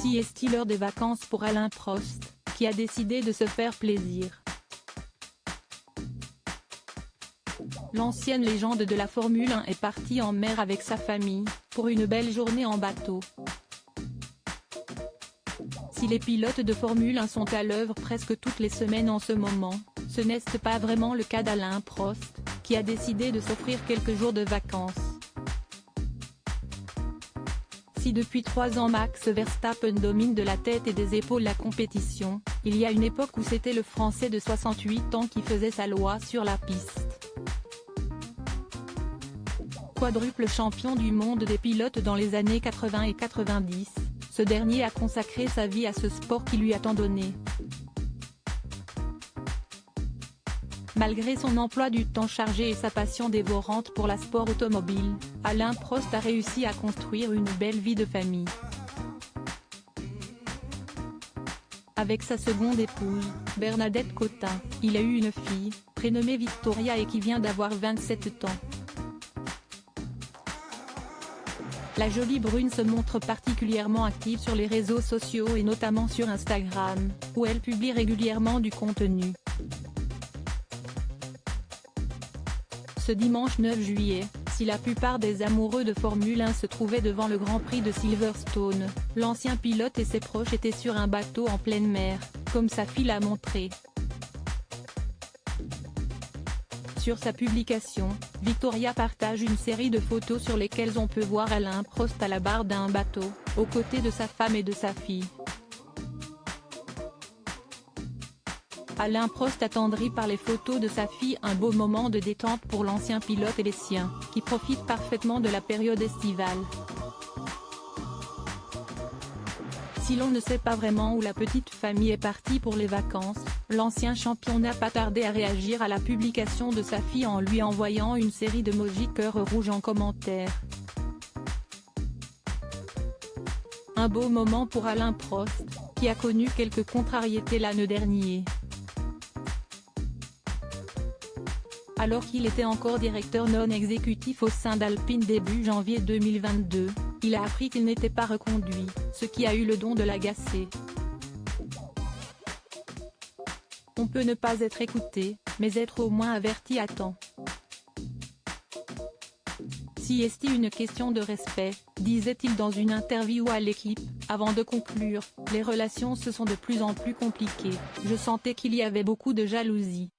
Si est-il l'heure des vacances pour Alain Prost, qui a décidé de se faire plaisir. L'ancienne légende de la Formule 1 est partie en mer avec sa famille, pour une belle journée en bateau. Si les pilotes de Formule 1 sont à l'œuvre presque toutes les semaines en ce moment, ce n'est pas vraiment le cas d'Alain Prost, qui a décidé de s'offrir quelques jours de vacances. Si depuis 3 ans Max Verstappen domine de la tête et des épaules la compétition, il y a une époque où c'était le Français de 68 ans qui faisait sa loi sur la piste. Quadruple champion du monde des pilotes dans les années 80 et 90, ce dernier a consacré sa vie à ce sport qui lui a tant donné. Malgré son emploi du temps chargé et sa passion dévorante pour la sport automobile, Alain Prost a réussi à construire une belle vie de famille. Avec sa seconde épouse, Bernadette Cotin, il a eu une fille, prénommée Victoria et qui vient d'avoir 27 ans. La jolie brune se montre particulièrement active sur les réseaux sociaux et notamment sur Instagram, où elle publie régulièrement du contenu. Ce dimanche 9 juillet, si la plupart des amoureux de Formule 1 se trouvaient devant le Grand Prix de Silverstone, l'ancien pilote et ses proches étaient sur un bateau en pleine mer, comme sa fille l'a montré. Sur sa publication, Victoria partage une série de photos sur lesquelles on peut voir Alain Prost à la barre d'un bateau, aux côtés de sa femme et de sa fille. Alain Prost attendri par les photos de sa fille, un beau moment de détente pour l'ancien pilote et les siens, qui profitent parfaitement de la période estivale. Si l'on ne sait pas vraiment où la petite famille est partie pour les vacances, l'ancien champion n'a pas tardé à réagir à la publication de sa fille en lui envoyant une série d'emojis cœur rouge en commentaire. Un beau moment pour Alain Prost, qui a connu quelques contrariétés l'année dernière. Alors qu'il était encore directeur non exécutif au sein d'Alpine début janvier 2022, il a appris qu'il n'était pas reconduit, ce qui a eu le don de l'agacer. On peut ne pas être écouté, mais être au moins averti à temps. Si est-il une question de respect, disait-il dans une interview à l'équipe, avant de conclure, les relations se sont de plus en plus compliquées, je sentais qu'il y avait beaucoup de jalousie.